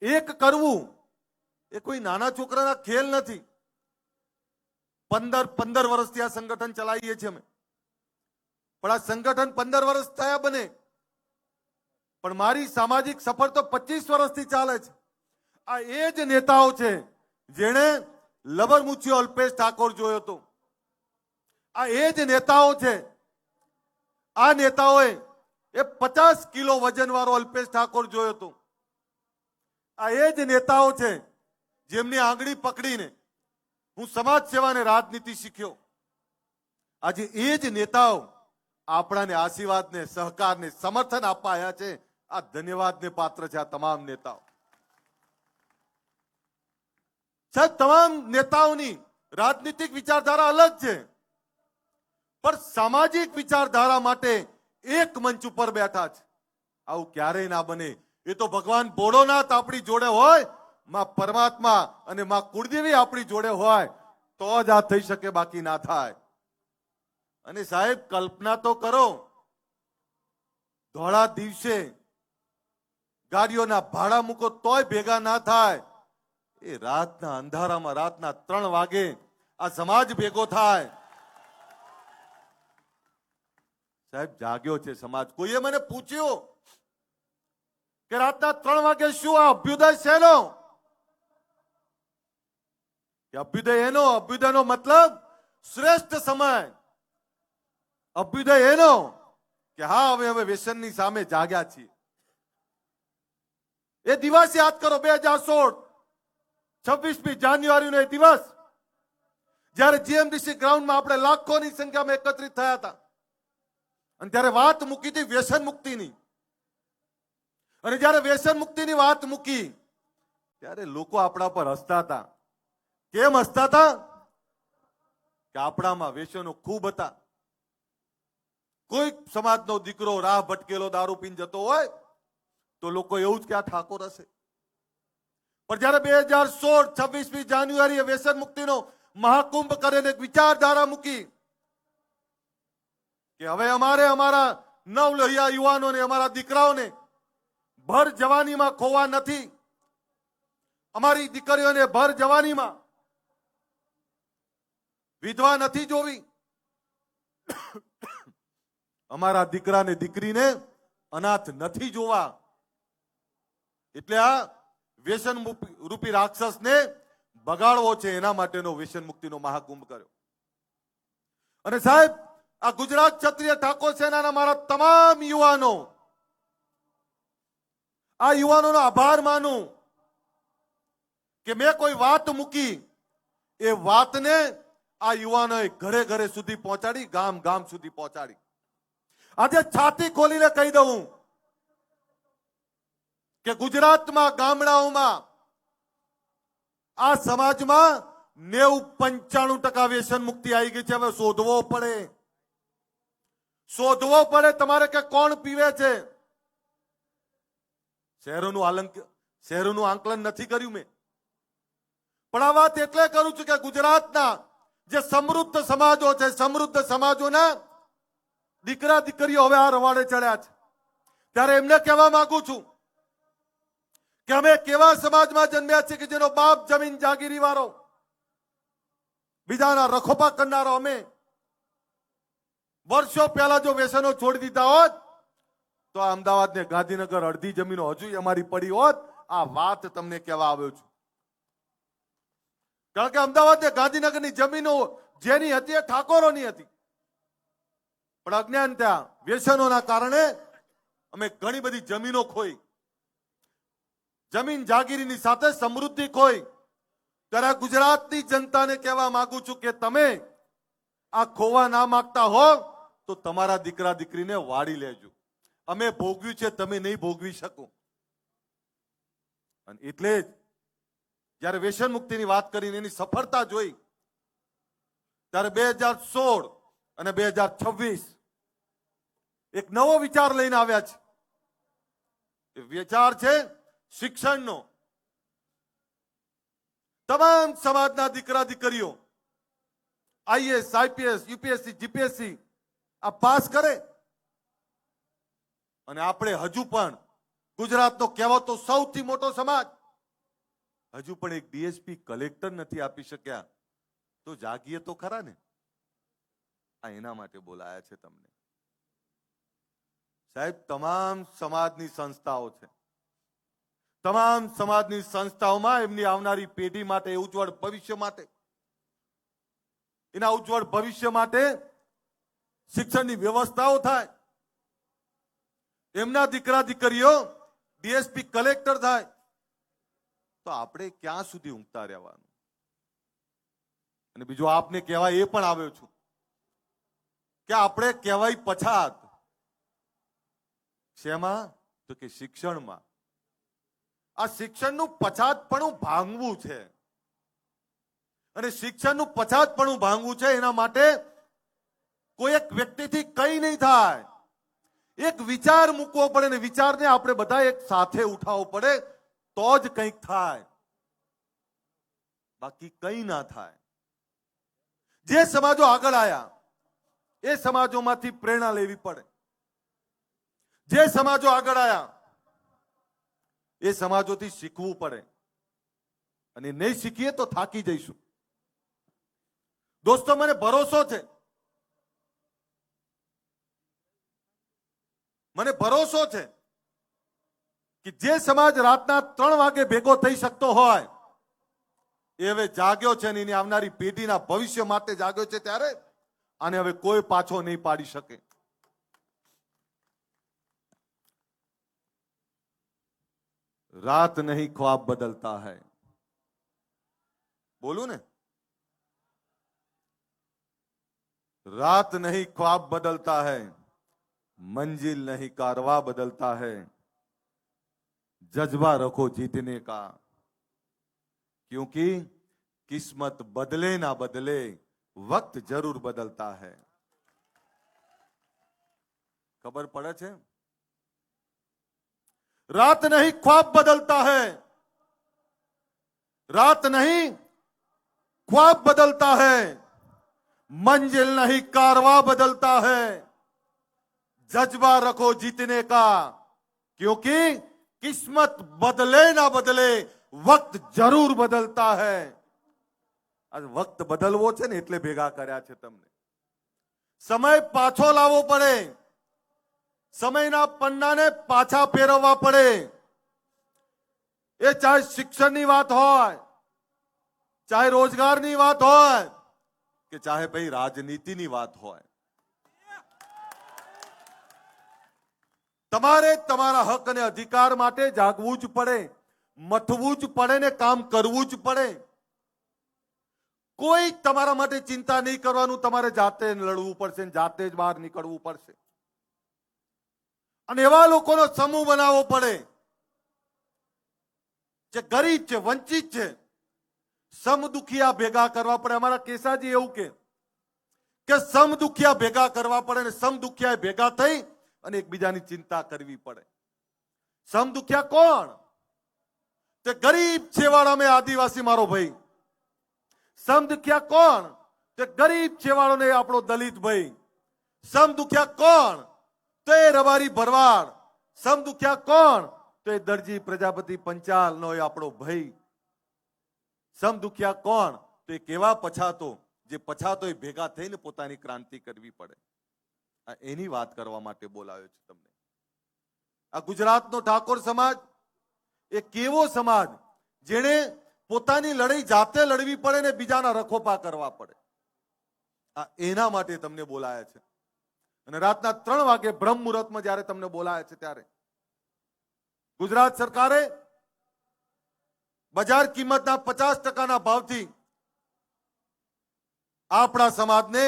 એક કરવું એ કોઈ નાના છોકરાના ખેલ નથી. 15 વર્ષથી આ સંગઠન ચલાવીએ છીએ અમે. પણ આ સંગઠન 15 વર્ષ થયા બને, પણ મારી સામાજિક સફર તો 25 વર્ષથી ચાલે છે. આ એ જ નેતાઓ છે જેણે લબરમુછીઓ અલ્પેશ ઠાકોર જોયો હતો. આ એ જ નેતાઓ છે. આ નેતાઓએ એ 50 કિલો વજન વાળો અલ્પેશ ઠાકોર જોયો હતો. આ એ જ નેતાઓ છે જેમની આંગળી પકડીને હું સમાજ સેવાને રાજનીતિ શીખ્યો. આજે એ જ નેતાઓ આપણાને આશીર્વાદને, સહકારને, સમર્થન આપવા આવ્યા છે. આ ધન્યવાદને પાત્ર છે આ તમામ નેતાઓ. સાહેબ, તમામ નેતાઓની રાજનીતિક વિચારધારા અલગ છે, પણ સામાજિક વિચારધારા માટે એક મંચ ઉપર બેઠા છે. આવું ક્યારેય ના બને. એ તો ભગવાન ભોળોનાથ આપણી જોડે હોય, માં પરમાત્મા અને માં કુળદેવી આપણી જોડે હોય તો જ આ થઈ શકે, બાકી ના થાય. અને સાહેબ, કલ્પના તો કરો, ધોળા દિવસે ગાડીઓના ભાડા મૂકો તોય ભેગા ના થાય. એ રાતના અંધારામાં રાતના 3 વાગે આ સમાજ ભેગો થાય. સાહેબ, જાગ્યો છે સમાજ. કોઈએ મને પૂછ્યું કે રાતના 3 વાગે શું આ અભ્યુદય શેનો? કે અભ્યુદયનો મતલબ શ્રેષ્ઠ સમય. અભ્યુદય એનો કે હા, હવે વ્યસનની સામે જાગ્યા છીએ. એ દિવસ યાદ કરો, 2016 26મી જાન્યુઆરીનો એ દિવસ, જ્યારે જીએમડીસી ગ્રાઉન્ડમાં આપણે લાખોની સંખ્યામાં એકત્રિત થયા હતા. અને ત્યારે વાત મૂકી હતી વ્યસન મુક્તિની. અને જ્યારે વ્યસન મુક્તિની વાત મૂકી ત્યારે લોકો આપણા પર હસતા હતા. કેમ હસતા હતા? કે આપણામાં વ્યસનો ખૂબ હતા. કોઈ સમાજનો દીકરો રાહ ભટકેલો દારૂ પીને જતો હોય તો લોકો એવું જ કે આ ઠાકોર હશે. પણ જયારે 2016 26મી જાન્યુઆરીએ વ્યસન મુક્તિનો મહાકુંભ કરીને એક વિચારધારા મૂકી કે હવે અમારે અમારા નવલોહિયા યુવાનોને, અમારા દીકરાઓને ભર જવાનીમાં ખોવા નથી. અમારી દીકરીઓને ભર જવાનીમાં વિધવા નથી જોવી. અમારા દીકરાને, દીકરીને અનાથ નથી જોવા. એટલે આ વ્યસન રૂપી રાક્ષસને બગાડવો છે, એના માટેનો વ્યસન મુક્તિનો મહાકુંભ કર્યો. અને સાહેબ, આ ગુજરાત ક્ષત્રિય ઠાકોર સેનાના મારા તમામ યુવાનો, આ યુવાનોનો આભાર માનું કે મેં કોઈ વાત મૂકી, એ વાતને આ યુવાનોએ ઘરે ઘરે સુધી પહોંચાડી, ગામ ગામ સુધી પહોંચાડી. આજે છાતી ખોલીને કહી દઉં કે ગુજરાતમાં ગામડાઓમાં આ સમાજમાં 90-95% વ્યસન મુક્તિ આવી ગઈ છે. હવે શોધવો પડે તમારે કે કોણ પીવે છે. શહેરોનું આંકલન નથી કર્યું મેં, પણ આ વાત એટલે કરું છું કે ગુજરાતના જે સમૃદ્ધ સમાજો છે, સમૃદ્ધ સમાજોના દીકરા દીકરીઓ હવે આ રવાડે ચડ્યા છે. ત્યારે એમને કહેવા માંગુ છું કે અમે કેવા સમાજમાં જન્મ્યા છે કે જેનો બાપ જમીન જાગીરી વાળો, બીજાના રખોપા કરનારો. અમે વર્ષો પહેલા જો વ્યસનો છોડી દીધા હોત તો અમદાવાદ ને ગાંધીનગર અડધી જમીનો હજુ અમારી પડી હોત. આ વાત તમને કહેવા આવ્યો છું. કારણ કે અમદાવાદ ને ગાંધીનગરની જમીનો જેની હતી એ ઠાકોરોની હતી, પણ અજ્ઞાનતા, વ્યસનોના કારણે અમે ઘણી બધી જમીનો ખોઈ, જમીન જાગીરીની સાથે સમૃદ્ધિ ખોઈ. ત્યારે ગુજરાતની જનતાને કહેવા માંગુ છું કે તમે આ ખોવા ના માંગતા હો તો તમારા દીકરા દીકરીને વાળી લેજો. અમે ભોગવ્યું છે, તમે નહીં ભોગવી શકો. અને એટલે જ જ્યારે વ્યસન મુક્તિની વાત કરીને એની સફળતા જોઈ ત્યારે 2016 અને 2026 એક નવો વિચાર લઈને આવ્યા છે. એ વિચાર છે શિક્ષણનો. તમામ સમાજના દીકરા દીકરીઓ આઈએએસ, આઈપીએસ, યુપીએસસી, જીપીએસસી આ પાસ કરે. અને આપણે હજુ પણ ગુજરાતનો કહેવાતો સૌથી મોટો સમાજ હજુ પણ એક ડીએસપી કલેક્ટર નથી આપી શક્યા, તો જાગીએ તો ખરા ને. આ એના માટે બોલાયા છે તમને. સાહેબ, તમામ સમાજની સંસ્થાઓ છે. તમામ સમાજની સંસ્થાઓમાં એમની આવનારી પેઢી માટે, ઉજ્જવળ ભવિષ્ય માટે, એના ઉજ્જવળ ભવિષ્ય માટે શિક્ષણની વ્યવસ્થાઓ થાય. એમના દીકરા દીકરીઓ ડીએસપી કલેક્ટર થાય, તો આપણે ક્યાં સુધી ઊંઘતા રહેવાનું? અને બીજું આપને કહેવાય એ પણ આવ્યો છું કે આપણે કહેવાય પછાત. શેમાં? તો કે શિક્ષણમાં. આ શિક્ષણનું પછાતપણું ભાંગવું છે, અને શિક્ષણનું પછાતપણું ભાંગવું છે એના માટે કોઈ એક વ્યક્તિથી કઈ નહીં થાય. એક વિચાર મૂકવો પડે, ને વિચારને આપણે બધા એક સાથે ઉઠાવવો પડે, તો જ કંઈક થાય, બાકી કંઈ ના થાય. જે સમાજો આગળ આવ્યા એ સમાજોમાંથી પ્રેરણા લેવી પડે. જે સમાજો આગળ આવ્યા એ સમાજોથી શીખવું પડે, અને નહીં શીખીએ તો થાકી જઈશું. દોસ્તો, મને ભરોસો છે, મને ભરોસો છે કે જે સમાજ રાતના 3 વાગે ભેગો થઈ શકતો હોય એ હવે જાગ્યો છે, અને એની આવનારી પેઢીના ભવિષ્ય માટે જાગ્યો છે. ત્યારે આને હવે કોઈ પાછો નહીં પાડી શકે. રાત નહીં ખ્વાબ બદલતા હૈ. બોલું ને, रात नहीं ख्वाब बदलता है, मंजिल नहीं कारवा बदलता है, जज्बा रखो जीतने का, क्योंकि किस्मत बदले ना बदले वक्त जरूर बदलता है. खबर पड़े छे? रात नहीं ख्वाब बदलता है, रात नहीं ख्वाब बदलता है, मंजिल नहीं कारवा बदलता है, जज्बा रखो जीतने का, क्योंकि किस्मत बदले ना बदले वक्त जरूर बदलता है. आज वक्त बदलવો છે ને એટલે ભેગા કર્યા છે તમને. સમય પાછો લાવવો પડે, સમયના પન્નાને પાછા ફેરવવા પડે. એ ચાહે શિક્ષણની વાત હોય, ચાહે રોજગારની વાત હોય, કે ચાહે ભાઈ રાજનીતિની વાત હોય. તમારે તમારા હક અને અધિકાર માટે જાગવું જ પડે, મથવું જ પડે ને કામ કરવું જ પડે. કોઈ તમારા માટે ચિંતા નહીં કરવાનું, તમારે જાતે લડવું પડશે, જાતે જ બહાર નીકળવું પડશે. અને એવા લોકોનો સમૂહ બનાવવો પડે જે ગરીબ છે, વંચિત છે, સમદુખિયા ભેગા કરવા પડે. અમારા કેસાજી એવું કે સમદુખિયા ભેગા કરવા પડે, ને સમદુખિયા ભેગા થઈ અને એકબીજાની ચિંતા કરવી પડે. સમદુખિયા કોણ? તે ગરીબ છેવાડા મેં આદિવાસી મારો ભાઈ. સમદુખિયા કોણ? તે ગરીબ છેવાડો ને આપણો દલિત ભાઈ. સમદુખિયા કોણ? તો એ રબારી ભરવાડ. સમદુખિયા કોણ? તો એ દરજી પ્રજાપતિ પંચાલ નો એ આપણો ભાઈ. સમદુખિયા કોણ? તો એ કેવા પછાતો, જે પછાતો એ ભેગા થઈને પોતાની ક્રાંતિ કરવી પડે. એની વાત કરવા માટે બોલાવ્યો છે તમને. આ ગુજરાતનો ઠાકોર સમાજ એ કેવો સમાજ જેને પોતાની લડાઈ જાતે લડવી પડે ને બીજાના રખોપા કરવા પડે. આ એના માટે તમને બોલાયા છે. અને રાતના 3 વાગે બ્રહ્મ મુહૂર્તમાં જ્યારે તમને બોલાયા છે ત્યારે ગુજરાત સરકારે બજાર કિંમતના 50% ભાવથી આપણા સમાજને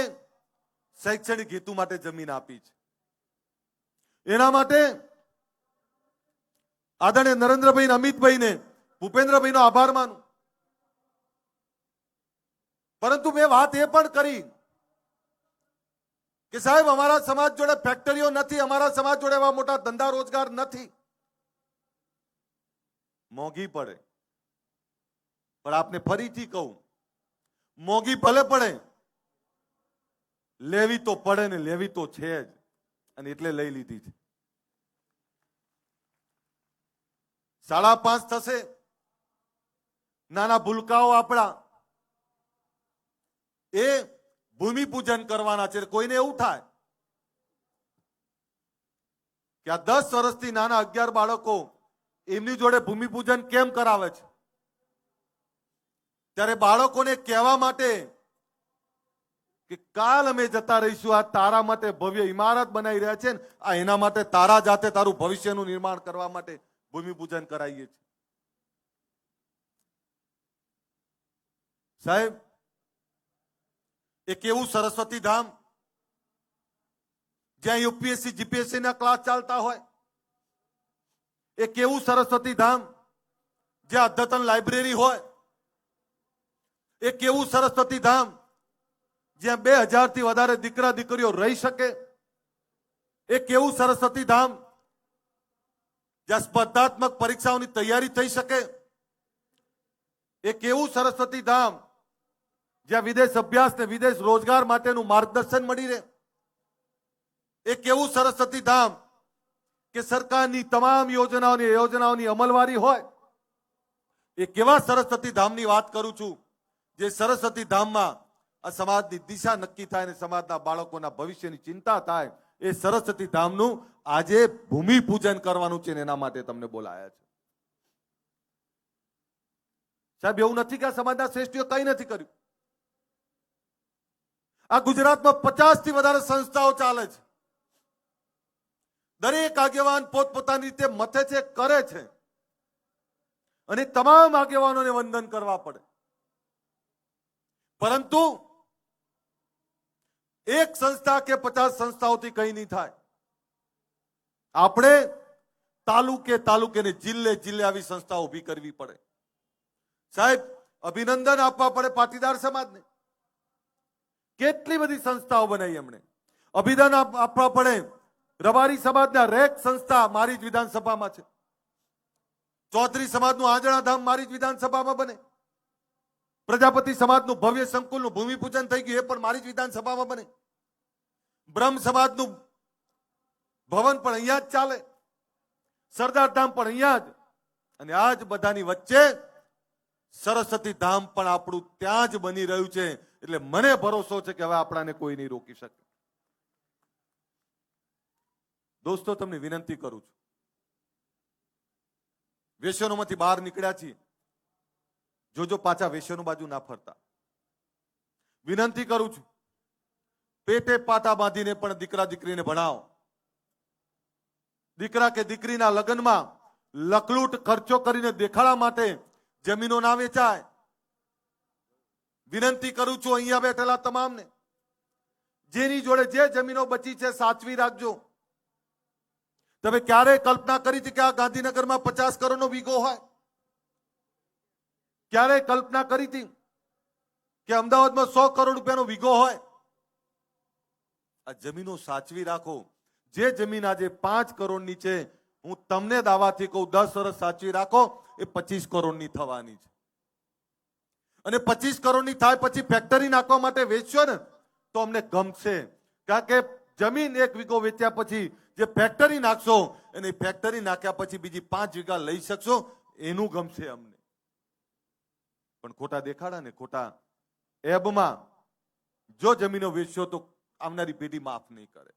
શૈક્ષણિક હેતુ માટે જમીન આપી છે. એના માટે આદરણીય નરેન્દ્રભાઈ, અમિતભાઈ ને ભૂપેન્દ્રભાઈ નો આભાર માનું. પરંતુ મેં વાત એ પણ કરી કે સાહેબ, અમારા સમાજ જોડે ફેક્ટરીઓ નથી, અમારા સમાજ જોડે એવા મોટા ધંધા રોજગાર નથી. મોંઘી પડે, પણ આપને ફરીથી કહું, મોંઘી ભલે પડે, લેવી તો પડે ને, લેવી તો છે જ, અને એટલે લઈ લીધી છે. 5.5 થશે નાના ભૂલકાઓ આપણા એ ભૂમિપૂજન કરવાના છે. કોઈને એવું થાય કે આ 10 વર્ષથી નાના 11 બાળકો એમની જોડે ભૂમિપૂજન કેમ કરાવે છે? ત્યારે બાળકોને કહેવા માટે કે કાલ અમે જતા રહીશું, આ તારા માટે ભવ્ય ઇમારત બનાવી રહ્યા છે, આ એના માટે તારા જાતે તારું ભવિષ્યનું નિર્માણ કરવા માટે ભૂમિપૂજન કરાવીએ છીએ. સાહેબ, એક એવું સરસ્વતી ધામ જ્યાં યુપીએસસી જીપીએસસી ના ક્લાસ ચાલતા હોય, એક એવું સરસ્વતી ધામ જ્યાં અદ્યતન લાઇબ્રેરી હોય, એક એવું સરસ્વતી ધામ જ્યાં 2000 થી વધારે દીકરા દીકરીઓ રહી શકે, એક એવું સરસ્વતી ધામ જ્યાં સ્પર્ધાત્મક પરીક્ષાઓની તૈયારી થઈ શકે, એક એવું સરસ્વતી ધામ જ્યાં વિદેશ અભ્યાસ ને વિદેશ રોજગાર માટેનું માર્ગદર્શન મળી રહે, એક એવું સરસ્વતી ધામ કે સરકારની તમામ યોજનાઓની અમલવારી હોય. એક એવા સરસ્વતી ધામની વાત કરું છું જે સરસ્વતી ધામમાં આ સમાજની દિશા નક્કી થાય અને સમાજના બાળકોના ભવિષ્યની ચિંતા થાય. એ સરસ્વતી ધામનું આજે ભૂમિપૂજન કરવાનું છે, એના માટે તમને બોલાયા છે. સાહેબ, એવું નથી કે આ સમાજના શ્રેષ્ઠીઓ કંઈ નથી કર્યું. આ ગુજરાતમાં 50 થી વધારે સંસ્થાઓ ચાલે છે. દરેક આગેવાન પોતપોતાની રીતે મથે છે, કરે છે, અને તમામ આગેવાનોને વંદન કરવા પડે. પરંતુ એક સંસ્થા કે 50 સંસ્થાઓથી કંઈ નહીં થાય. આપણે તાલુકે ને જિલ્લે આવી સંસ્થાઓ ઊભી કરવી પડે. સાહેબ, અભિનંદન આપવા પડે પાટીદાર સમાજને. કેટલી બધી સંસ્થાઓ બનાવી એમણે. અભિનંદન આપવા પડે રબારી સમાજના રેક સંસ્થા મારી જ વિધાનસભામાં છે. ચૌધરી સમાજનું આંજણા ધામ મારી જ વિધાનસભામાં બને. પ્રજાપતિ સમાજનું ભવ્ય સંકુલનું ભૂમિપૂજન થઈ ગયું, એ પણ મારી જ વિધાનસભામાં બને. બ્રહ્મ સમાજનું ભવન પણ અહીંયા જ ચાલે. સરદાર ધામ પણ અહીંયા જ. અને આ જ બધાની વચ્ચે સરસ્વતી ધામ પણ આપણું ત્યાં જ બની રહ્યું છે. એટલે મને ભરોસો છે કે હવે આપણાને કોઈ નહીં રોકી શકે. દોસ્તો, તમને વિનંતી કરું છું, વ્યસનોમાંથી બહાર નીકળ્યા છીએ, જોજો પાછા વ્યસનો બાજુ ના ફરતા. વિનંતી કરું છું, પેટે પાટા બાંધીને પણ દીકરા દીકરીને ભણાવો. દીકરા કે દીકરીના લગ્નમાં લકલૂટ ખર્ચો કરીને દેખાડા માટે જમીનો ના વેચાય. વિનંતી કરું છું અહીંયા બેઠેલા તમામને, જેની જોડે જે જમીનો બચી છે સાચવી રાખજો. તમે ક્યારે કલ્પના કરી હતી કે આ ગાંધીનગરમાં 50 કરોડનો વીઘો હોય? ક્યારે કલ્પના કરી હતી કે અમદાવાદમાં 100 કરોડ રૂપિયાનો વીઘો હોય? આ જમીનો સાચવી રાખો. જે જમીન આજે 5 કરોડની છે, હું તમને દાવાથી કહું 10 વર્ષ સાચવી રાખો, એ 25 કરોડની થવાની છે. અને 25 કરોડની થાય પછી ફેક્ટરી નાખવા માટે વેચશો ને તો અમને ગમશે. કારણ કે જમીન 1 વીઘો વેચ્યા પછી જે ફેક્ટરી નાખશો અને ફેક્ટરી નાખ્યા પછી બીજી 5 વીઘા લઈ શકશો, એનું ગમશે અમને. પણ ખોટા દેખાડા ને ખોટા એબમાં જો જમીનો વેચશો તો આવનારી પેઢી માફ નહીં કરે.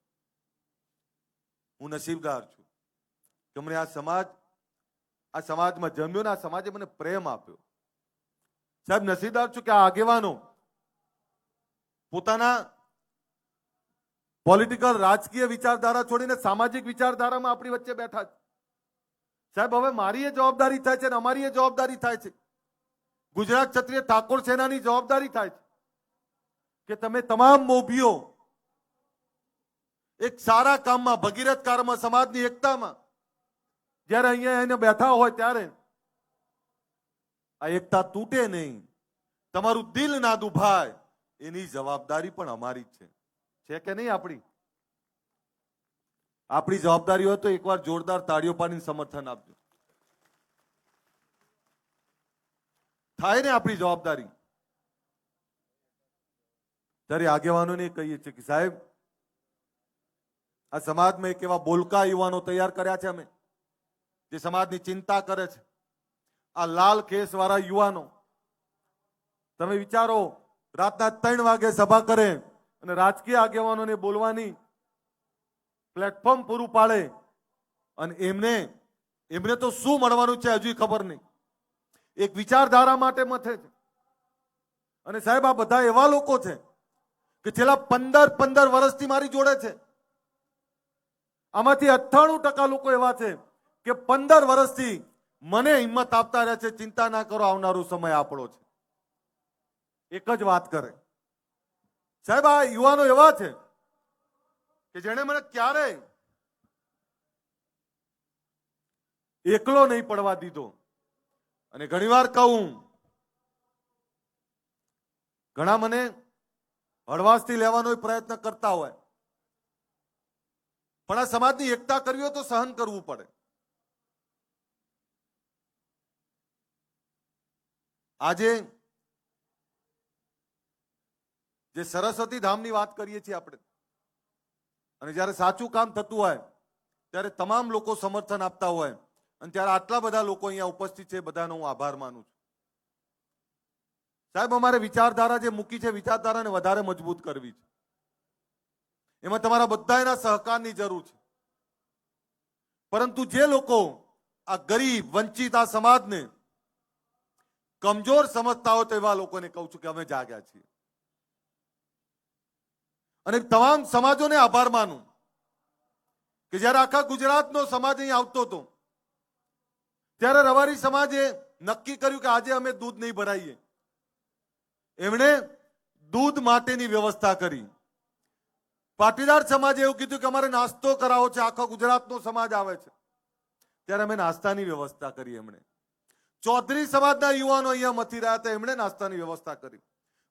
હું નસીબદાર છું કે મને આ સમાજમાં જન્મ્યો ને આ સમાજે મને પ્રેમ આપ્યો. સાહેબ, નસીબદાર છું કે આ આગેવાનો પોતાના પોલિટિકલ રાજકીય વિચારધારા છોડીને સામાજિક વિચારધારામાં આપણી વચ્ચે બેઠા છે. સાહેબ, હવે મારી એ જવાબદારી થાય છે અને અમારી એ જવાબદારી થાય છે, ગુજરાત ક્ષત્રિય ઠાકોર સેનાની જવાબદારી થાય છે કે તમે તમામ મોભીઓ એક સારા કામમાં, ભગીરથ કાર્યમાં, સમાજની એકતામાં જ્યારે અહીંયા એને બેઠા હોય ત્યારે આ એકતા તૂટે નહીં, તમારું દિલ ના દુભાય, એની જવાબદારી પણ અમારી જ છે કે નહીં? આપણી જવાબદારી હોય તો એકવાર જોરદાર તાળીઓ પાડીને સમર્થન આપજો. થાય ને આપણી જવાબદારી? ત્યારે આગેવાનોને કહીએ છીએ કે સાહેબ, આ સમાજમાં એક એવા બોલકા યુવાનો તૈયાર કર્યા છે અમે, જે સમાજની ચિંતા કરે છે. આ લાલ કેસ વાળા યુવાનો, તમે વિચારો, રાતના 3 વાગે સભા કરે અને રાજકીય આગેવાનોને બોલવાની પ્લેટફોર્મ પૂરું પાડે અને એમને તો શું મળવાનું છે હજુ ખબર નહીં. એક વિચારધારા માટે મથે છે. અને સાહેબ, આ બધા એવા લોકો છે કે છેલ્લા 15 વર્ષથી મારી જોડે છે. આમાંથી 98% લોકો એવા છે કે 15 વર્ષથી મને હિંમત આપતા રહ્યા છે, ચિંતા ના કરો, આવનારો સમય આપણો છે. એક જ વાત કરે, સાહેબ, આ યુવાનો એવા છે કે જેણે મને ક્યારેય એકલો નહીં પડવા દીધો. અને ઘણીવાર કહું, ઘણા મને હળવાશથી લેવાનો પ્રયત્ન કરતા હોય, પણ આ સમાજની એકતા કરવી હોય તો સહન કરવું પડે. આજે જે સરસ્વતી ધામની વાત કરીએ છીએ આપણે, અને જ્યારે સાચું કામ થતું હોય ત્યારે તમામ લોકો સમર્થન આપતા હોય, અને ત્યારે આટલા બધા લોકો અહીંયા ઉપસ્થિત છે, બધાનો હું આભાર માનું છું. સાહેબ, અમારે વિચારધારા જે મૂકી છે, વિચારધારાને વધારે મજબૂત કરવી છે. એમાં તમારા બધાના સહકારની જરૂર છે. પરંતુ જે લોકો આ ગરીબ, વંચિત આ સમાજને કમજોર સમજતા હોય, તો એવા લોકોને કહું છું કે અમે જાગ્યા છીએ. અને તમામ સમાજોને આભાર માનું કે જ્યારે આખા ગુજરાતનો સમાજ અહીં આવતો હતો, ત્યારે રબારી સમાજે નક્કી કર્યું કે આજે અમે દૂધ નહીં ભરાઈએ. એમણે દૂધ માટેની વ્યવસ્થા કરી. પાટીદાર સમાજે એવું કીધું કે અમારે નાસ્તો કરાવો છે, આખો ગુજરાતનો સમાજ આવે છે, ત્યારે અમે નાસ્તાની વ્યવસ્થા કરી. એમણે ચૌધરી સમાજના યુવાનો અહીંયા મથી રહ્યા હતા, એમણે નાસ્તાની વ્યવસ્થા કરી.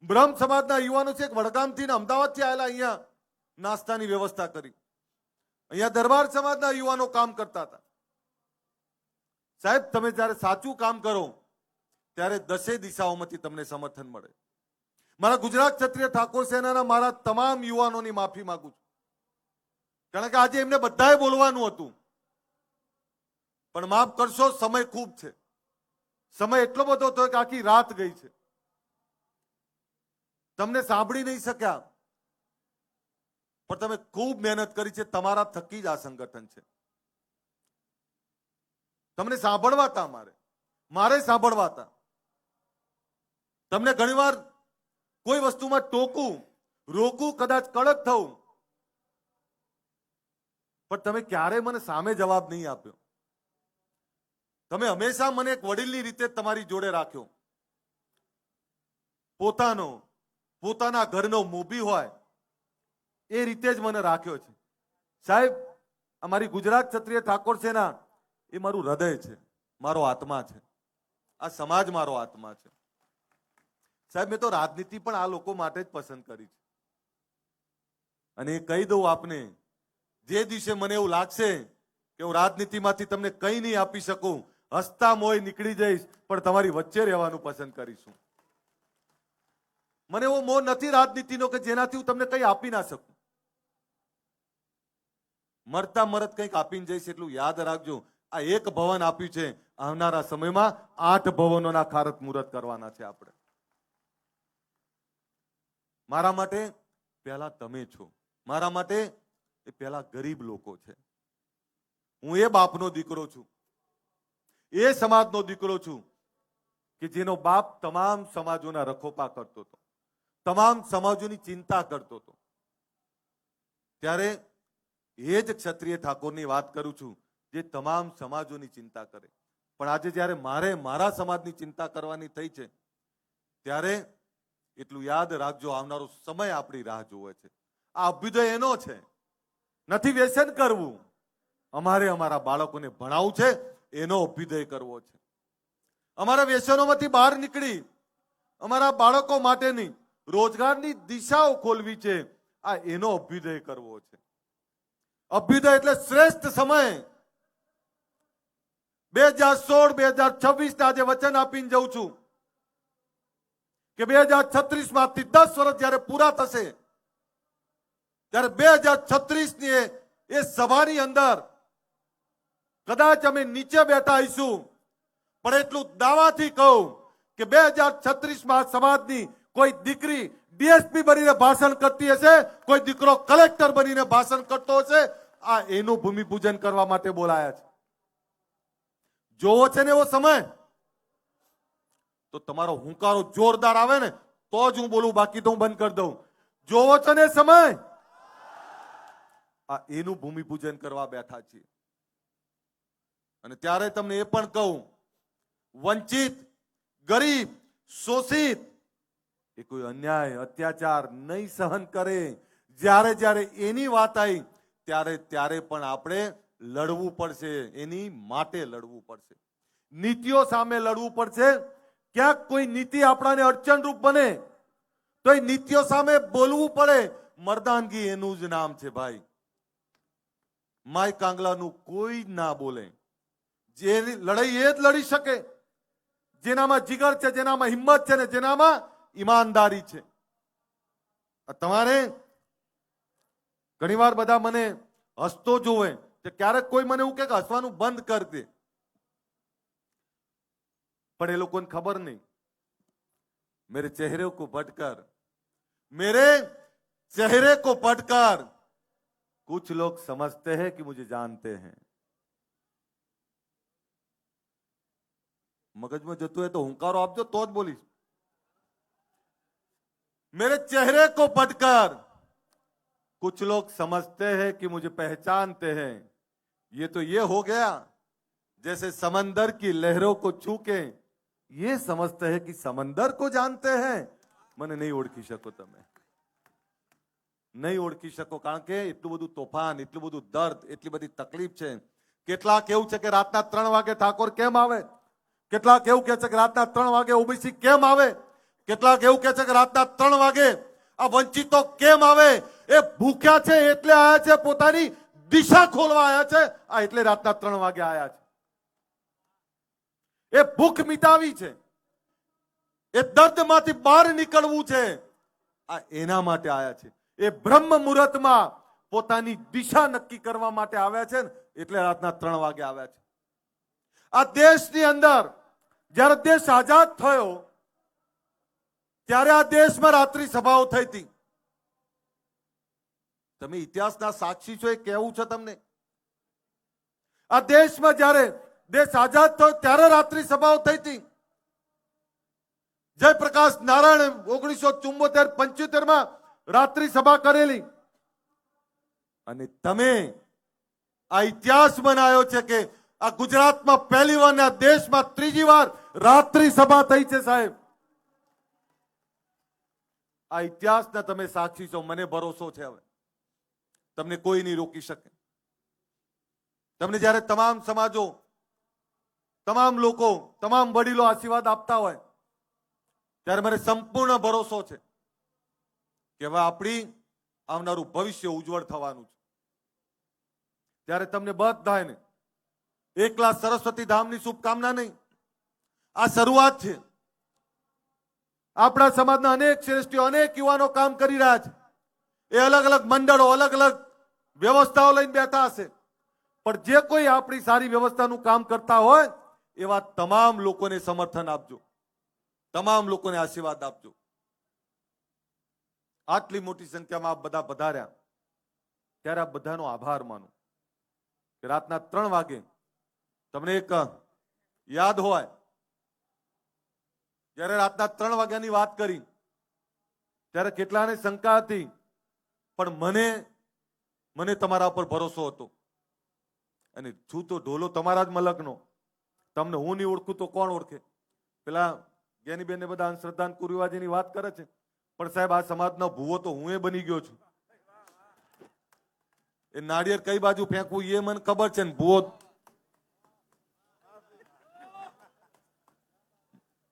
બ્રહ્મ સમાજના યુવાનો છે, વડગામથી અમદાવાદથી આવેલા, અહીંયા નાસ્તાની વ્યવસ્થા કરી. અહીંયા દરબાર સમાજના યુવાનો કામ કરતા હતા. સાહેબ, તમે જ્યારે સાચું કામ કરો ત્યારે 10 દિશાઓમાંથી તમને સમર્થન મળે. મારા ગુજરાત ક્ષત્રિય ઠાકોર સેનાના મારા તમામ યુવાનોની માફી માંગુ છું, કારણ કે આજે એમને બધાએ બોલવાનું હતું, પણ માફ કરશો, સમય ખૂબ છે. સમય એટલો બધો હતો કે આખી રાત ગઈ છે. તમને સાંભળી નહીં શક્યા, પણ તમે ખૂબ મહેનત કરી છે. તમારા થકી જ આ સંગઠન છે. તમને સાંભળવા હતા, મારે સાંભળવા હતા. તમને ઘણીવાર કોઈ વસ્તુમાં ટોકું, રોકું, કદાચ કડક થવું, પણ તમે ક્યારે મને સામે જવાબ નહીં આપ્યો. તમે હંમેશા મને એક વડીલની રીતે તમારી જોડે રાખ્યો. પોતાના ઘરનો મોભી હોય એ રીતે જ મને રાખ્યો છે. સાહેબ, અમારી ગુજરાત ક્ષત્રિય ઠાકોર સેના એ મારું હૃદય છે, મારો આત્મા છે. આ સમાજ મારો આત્મા છે. સાહેબ, મેં તો રાજનીતિ પણ આ લોકો માટે જ પસંદ કરી છે. અને એ કહી દઉં આપને, જે દિવસે મને એવું લાગશે કે હું રાજનીતિમાંથી તમને કંઈ નહીં આપી શકું, હસતા મોય નીકળી જઈશ, પણ તમારી વચ્ચે રહેવાનું પસંદ કરીશું. મને એવો મોહ નથી રાજનીતિનો કે જેનાથી હું તમને કંઈ આપી ના શકું. મરતા મરત કંઈક આપીને જઈશ, એટલું યાદ રાખજો. આ એક ભવન આપ્યું છે, આવનારા સમયમાં 8 ભવનોના ખારત મુહૂર્ત કરવાના છે આપણે. મારા માટે પહેલા તમે છો, મારા માટે એ પહેલા ગરીબ લોકો છે. હું એ બાપનો દીકરો છું, એ સમાજનો દીકરો છું કે જેનો બાપ તમામ સમાજોના રખોપા કરતો હતો, તમામ સમાજોની ચિંતા કરતો હતો. ત્યારે એ જ ક્ષત્રિય ઠાકોરની વાત કરું છું, જે તમામ સમાજોની ચિંતા કરે. પણ આજે જ્યારે મારા સમાજની ચિંતા કરવાની થઈ છે, ત્યારે એટલું યાદ રાખજો, આવનારો સમય આપણી રાહ જોવે છે. આ અભ્યુદય એનો છે, નથી વ્યસન કરવું. અમારે અમારા બાળકોને ભણાવવું છે, એનો અભ્યુદય કરવો છે. અમારા વ્યસનોમાંથી બહાર નીકળી અમારા બાળકો માટેની રોજગારની દિશાઓ ખોલવી છે. આ એનો અભ્યુદય કરવો છે. અભ્યુદય એટલે શ્રેષ્ઠ સમય. 2016-2026 આજે વચન આપીને જઉં છું કે 2036 માંથી 10 વર્ષ જયારે પૂરા થશે, ત્યારે 2036 ની એ સભાની અંદર કદાચ અમે નીચે બેઠા આવીશું, પણ એટલું દાવાથી કહું કે 2036માં સમાજની કોઈ દીકરી ડીએસપી બનીને ભાષણ કરતી હશે, કોઈ દીકરો કલેક્ટર બનીને ભાષણ કરતો હશે, આ એનું ભૂમિપૂજન કરવા માટે બોલાયા છે. જોવો છે ને એવો સમય, તો તમારો હુંકારો જોરદાર આવે ને તો જ હું બોલું, બાકી તો હું બંધ કરી દઉં. જોવો છો ને સમય, આ એનું ભૂમિપૂજન કરવા બેઠા છીએ. અને ત્યારે તમને એ પણ કહું, વંચિત, ગરીબ, શોષિત એ કોઈ અન્યાય અત્યાચાર નહીં સહન કરે. જ્યારે જ્યારે એની વાત આવી ત્યારે પણ આપણે લડવું પડશે, એની માટે લડવું પડશે, નીતિઓ સામે લડવું પડશે. ક્યાંક કોઈ નીતિ આપણાને અડચણરૂપ બને તો એ નીતિઓ સામે બોલવું પડે. મર્દાનગી એનું જ નામ છે ભાઈ. માય કાંગલાનું કોઈ ના બોલે. જે લડાઈ એ જ લડી શકે જેનામાં જીગર છે, જેનામાં હિંમત છે ને જેનામાં ઈમાનદારી છે. તમારે ઘણીવાર બધા મને હસતો જોવે કે ક્યારેક કોઈ મને એવું કે હસવાનું બંધ કરી દે, પણ એ લોકોને ખબર નહીં, मेरे चेहरे को पढ़कर, मेरे चेहरे को पढ़कर कुछ लोग समझते हैं कि मुझे जानते हैं. મગજમાં જતું હોય તો હુંકારો આપજો તો જ બોલીશ. मेरे चेहरे को पढ़कर कुछ लोग समझते हैं कि मुझे पहचानते हैं. ये तो ये हो गया जैसे समंदर की लहरों को छू के ये समझते हैं कि समंदर को जानते हैं. મને નહીં ઓળખી શકો, તમે નહીં ઓળખી શકો, કારણ કે એટલું બધું તોફાન, એટલું બધું દર્દ, એટલી બધી તકલીફ છે. કેટલાક એવું છે કે રાતના 3 વાગે ઠાકોર કેમ આવે, કેટલાક એવું કહે છે કે રાતના 3 વાગે ઓબીસી કેમ આવે, કેટલાક એવું કહે છે કે રાતના 3 વાગે આ વંચિતો કેમ આવે. એ ભૂખ્યા છે એટલે આયા છે, પોતાની દિશા ખોલવા આયા છે, આ એટલે રાતના 3 વાગે આયા છે. એ ભૂખ મિટાવી છે, એ દર્દમાંથી બહાર નીકળવું છે, આ એના માટે આયા છે. એ બ્રહ્મ મુહૂર્તમાં પોતાની દિશા નક્કી કરવા માટે આવ્યા છે, એટલે રાતના 3 વાગે આવ્યા છે. આ દેશની અંદર જ્યારે દેશ આઝાદ થયો ત્યારે આ દેશમાં રાત્રિ સભાઓ થઈ હતી. તમે ઇતિહાસના સાક્ષી છો, એ કહેવું છે તમને. આ દેશમાં જ્યારે દેશ આઝાદ થયો ત્યારે રાત્રિ સભાઓ થઈ હતી. જયપ્રકાશ નારાયણ 1974-75 રાત્રિ સભા કરેલી. અને તમે આ ઇતિહાસ બનાવ્યો છે કે આ ગુજરાતમાં પહેલી વાર, આ દેશમાં ત્રીજી વાર રાત્રિ સભા થઈ છે. સાહેબ, આ ઇતિહાસના તમે સાક્ષી છો. મને ભરોસો છે હવે તમને કોઈ નહીં રોકી શકે. તમને જ્યારે તમામ સમાજો, તમામ લોકો, તમામ વડીલો આશીર્વાદ આપતા હોય ત્યારે મને સંપૂર્ણ ભરોસો છે કે હવે આપણી આવનારું ભવિષ્ય ઉજ્જવળ થવાનું છે. ત્યારે તમને બધાને એકલા સરસ્વતી ધામની શુભકામના નહીં, આ શરૂઆત છે. આપણા સમાજના અનેક શ્રેષ્ઠીઓ, અનેક યુવાનો કામ કરી રહ્યા છે. એ અલગ અલગ મંડળો, અલગ અલગ વ્યવસ્થાઓ લઈને બેઠા હશે, પણ જે કોઈ આપણી સારી વ્યવસ્થાનું કામ કરતા હોય એવા તમામ લોકોને સમર્થન આપજો, તમામ લોકોને આશીર્વાદ આપજો. આટલી મોટી સંખ્યામાં આપ બધા પધાર્યા ત્યારે આ બધાનો આભાર માનું કે રાતના 3 વાગે તમને એક યાદ હોય જ્યારે રાતના 3 વાગ્યાની વાત કરી ત્યારે કેટલાને શંકા હતી, પણ મને તમારા પર ભરોસો હતો. અને છું તો ઢોલો તમારા જ મલકનો, તમને હું નહીં ઓળખું તો કોણ ઓળખે. પેલા જ્ઞાનીબેન ને બધા અંધશ્રદ્ધા કુરિવાજીની વાત કરે છે, પણ સાહેબ આ સમાજનો ભૂવો તો હું બની ગયો છું. એ નાળિયેર કઈ બાજુ ફેંકવું એ મને ખબર છે ને ભૂવો,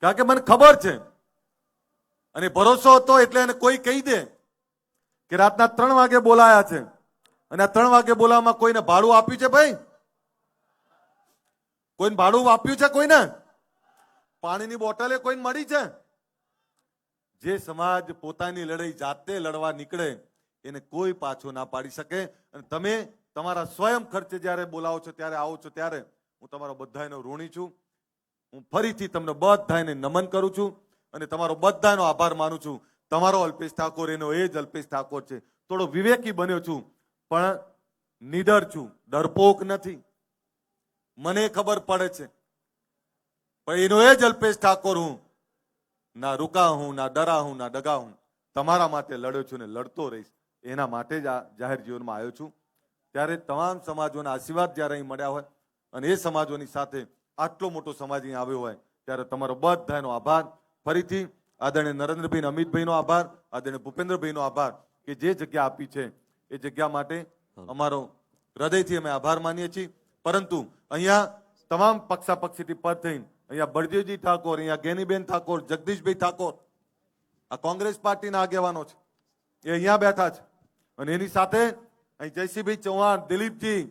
કારણ કે મને ખબર છે અને ભરોસો હતો. એટલે એને કોઈ કહી દે કે રાતના 3 વાગે બોલાયા છે અને આ 3 વાગે બોલાવવામાં કોઈને ભાડું આપ્યું છે? ભાઈ, કોઈને ભાડું આપ્યું છે? કોઈને પાણીની બોટલે કોઈને મળી છે? જે સમાજ પોતાની લડાઈ જાતે લડવા નીકળે એને કોઈ પાછો ના પાડી શકે. અને તમે તમારા સ્વયં ખર્ચે જ્યારે બોલાવો છો, ત્યારે આવો છો, ત્યારે હું તમારો બધાનો ઋણી છું. હું ફરીથી તમને બધાને નમન કરું છું અને તમારો બધાનો આભાર માનું છું. તમારો અલ્પેશ ઠાકોર એનો એ જ અલ્પેશ ઠાકોર છે. થોડો વિવેકી બન્યો છું પણ નીડર છું, ડરપોક નથી. મને ખબર પડે છે પણ એનો એ જ અલ્પેશ ઠાકોર હું. ના રૂકા હું, ના ડરા હું, ના ડગા હું. તમારા માટે લડ્યો છું ને લડતો રહીશ. એના માટે જ આ જાહેર જીવનમાં આવ્યો છું. ત્યારે તમામ સમાજોના આશીર્વાદ જ્યારે અહીં મળ્યા હોય અને એ સમાજોની સાથે આટલો મોટો સમાજ અહીં આવ્યો હોય ત્યારે તમારો બધાનો આભાર. ફરીથી આદરણીય નરેન્દ્રભાઈ, અમિતભાઈનો આભાર, આદરણીય ભૂપેન્દ્રભાઈનો આભાર કે જે જગ્યા આપી છે એ જગ્યા માટે અમારો હૃદયથી અમે આભાર માનીએ છીએ. પરંતુ અહીંયા તમામ પક્ષાપક્ષીથી પદ થઈને અહીંયા બળદેવજી ઠાકોર, અહીંયા ગેનીબેન ઠાકોર, જગદીશભાઈ ઠાકોર, આ કોંગ્રેસ પાર્ટીના આગેવાનો છે એ અહીંયા બેઠા છે અને એની સાથે અહીં જયસિંહભાઈ ચૌહાણ, દિલીપજી,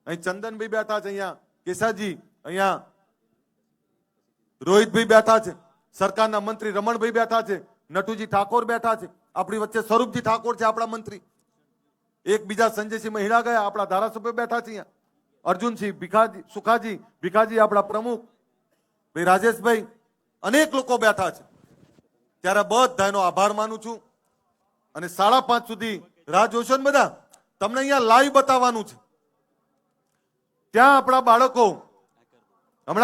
અહીં ચંદનભાઈ બેઠા છે, અહીંયા કેસાજી, અહીંયા રોહિતભાઈ બેઠા છે, સરકારના મંત્રી રમણભાઈ બેઠા છે, નટુજી ઠાકોર બેઠા છે, આપણી વચ્ચે સ્વરૂપજી ઠાકોર છે આપણા મંત્રી, એક બીજા સંજયસિંહ મહિડા ગયા, આપણા ધારાસભ્ય બેઠા છે, અહીંયા અર્જુનસિંહ ભીખાજી આપણા પ્રમુખ ભાઈ રાજેશભાઈ, અનેક લોકો બેઠા છે. ત્યારે બધાનો આભાર માનું છું અને 5:30 સુધી રાહ જોશો ને બધા. તમને અહીંયા લાઈવ બતાવવાનું છે. ત્યાં આપણા બાળકો